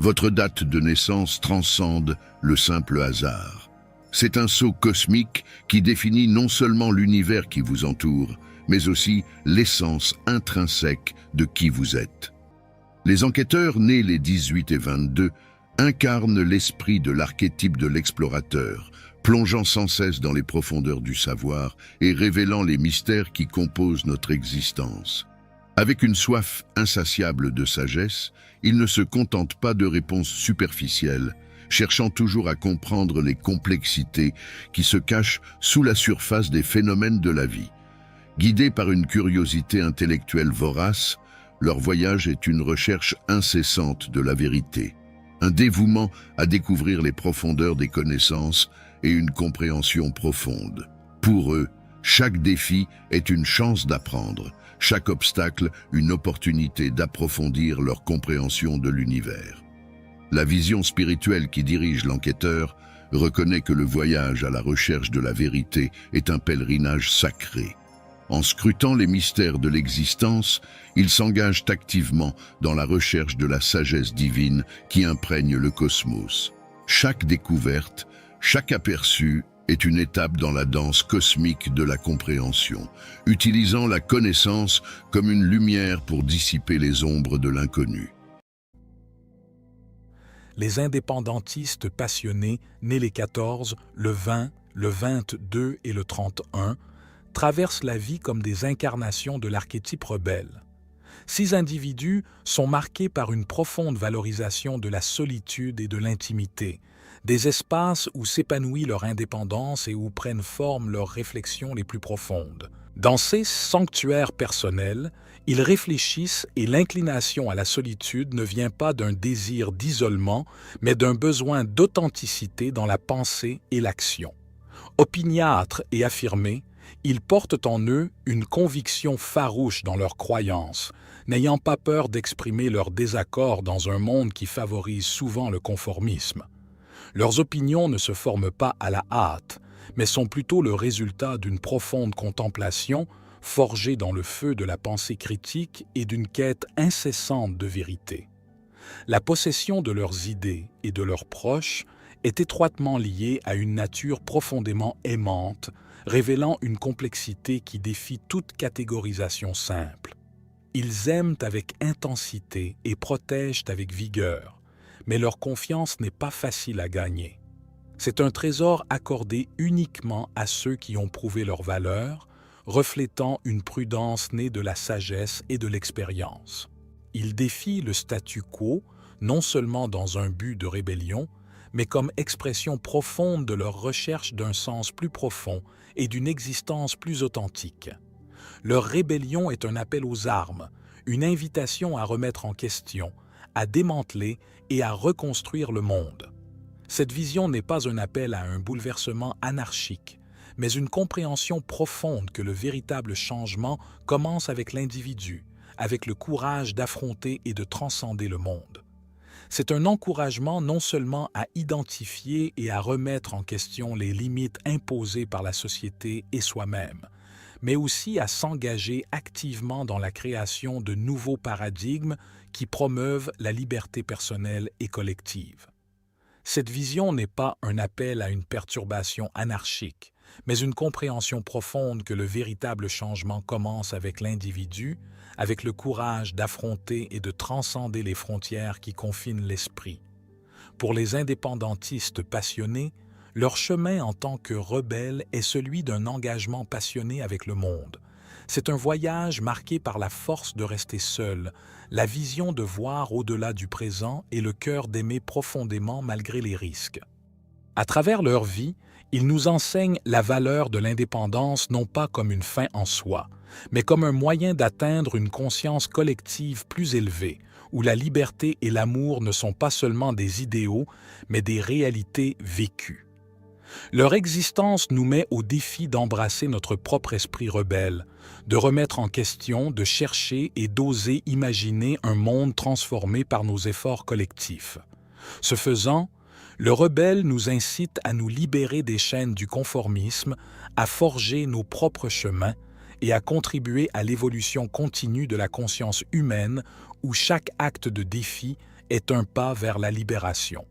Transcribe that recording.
Votre date de naissance transcende le simple hasard. C'est un sceau cosmique qui définit non seulement l'univers qui vous entoure, mais aussi l'essence intrinsèque de qui vous êtes. Les enquêteurs nés les 18 et 22 incarnent l'esprit de l'archétype de l'explorateur, plongeant sans cesse dans les profondeurs du savoir et révélant les mystères qui composent notre existence. Avec une soif insatiable de sagesse, ils ne se contentent pas de réponses superficielles, cherchant toujours à comprendre les complexités qui se cachent sous la surface des phénomènes de la vie. Guidés par une curiosité intellectuelle vorace, leur voyage est une recherche incessante de la vérité, un dévouement à découvrir les profondeurs des connaissances et une compréhension profonde. Pour eux, chaque défi est une chance d'apprendre, chaque obstacle une opportunité d'approfondir leur compréhension de l'univers. La vision spirituelle qui dirige l'enquêteur reconnaît que le voyage à la recherche de la vérité est un pèlerinage sacré. En scrutant les mystères de l'existence, ils s'engagent activement dans la recherche de la sagesse divine qui imprègne le cosmos. Chaque découverte, chaque aperçu est une étape dans la danse cosmique de la compréhension, utilisant la connaissance comme une lumière pour dissiper les ombres de l'inconnu. Les indépendantistes passionnés, nés les 14, le 20, le 22 et le 31, traversent la vie comme des incarnations de l'archétype rebelle. Ces individus sont marqués par une profonde valorisation de la solitude et de l'intimité, des espaces où s'épanouit leur indépendance et où prennent forme leurs réflexions les plus profondes. Dans ces sanctuaires personnels, ils réfléchissent et l'inclination à la solitude ne vient pas d'un désir d'isolement, mais d'un besoin d'authenticité dans la pensée et l'action. Opiniâtres et affirmés, ils portent en eux une conviction farouche dans leurs croyances, n'ayant pas peur d'exprimer leur désaccord dans un monde qui favorise souvent le conformisme. Leurs opinions ne se forment pas à la hâte, mais sont plutôt le résultat d'une profonde contemplation forgée dans le feu de la pensée critique et d'une quête incessante de vérité. La possession de leurs idées et de leurs proches est étroitement liée à une nature profondément aimante, révélant une complexité qui défie toute catégorisation simple. Ils aiment avec intensité et protègent avec vigueur, mais leur confiance n'est pas facile à gagner. C'est un trésor accordé uniquement à ceux qui ont prouvé leur valeur, reflétant une prudence née de la sagesse et de l'expérience. Ils défient le statu quo, non seulement dans un but de rébellion, mais comme expression profonde de leur recherche d'un sens plus profond et d'une existence plus authentique. Leur rébellion est un appel aux armes, une invitation à remettre en question, à démanteler et à reconstruire le monde. Cette vision n'est pas un appel à un bouleversement anarchique, mais une compréhension profonde que le véritable changement commence avec l'individu, avec le courage d'affronter et de transcender le monde. C'est un encouragement non seulement à identifier et à remettre en question les limites imposées par la société et soi-même, mais aussi à s'engager activement dans la création de nouveaux paradigmes qui promeuvent la liberté personnelle et collective. Cette vision n'est pas un appel à une perturbation anarchique, mais une compréhension profonde que le véritable changement commence avec l'individu, avec le courage d'affronter et de transcender les frontières qui confinent l'esprit. Pour les indépendantistes passionnés, leur chemin en tant que rebelles est celui d'un engagement passionné avec le monde. C'est un voyage marqué par la force de rester seul, la vision de voir au-delà du présent et le cœur d'aimer profondément malgré les risques. À travers leur vie, ils nous enseignent la valeur de l'indépendance non pas comme une fin en soi, mais comme un moyen d'atteindre une conscience collective plus élevée, où la liberté et l'amour ne sont pas seulement des idéaux, mais des réalités vécues. Leur existence nous met au défi d'embrasser notre propre esprit rebelle, de remettre en question, de chercher et d'oser imaginer un monde transformé par nos efforts collectifs. Ce faisant, le rebelle nous incite à nous libérer des chaînes du conformisme, à forger nos propres chemins et à contribuer à l'évolution continue de la conscience humaine où chaque acte de défi est un pas vers la libération.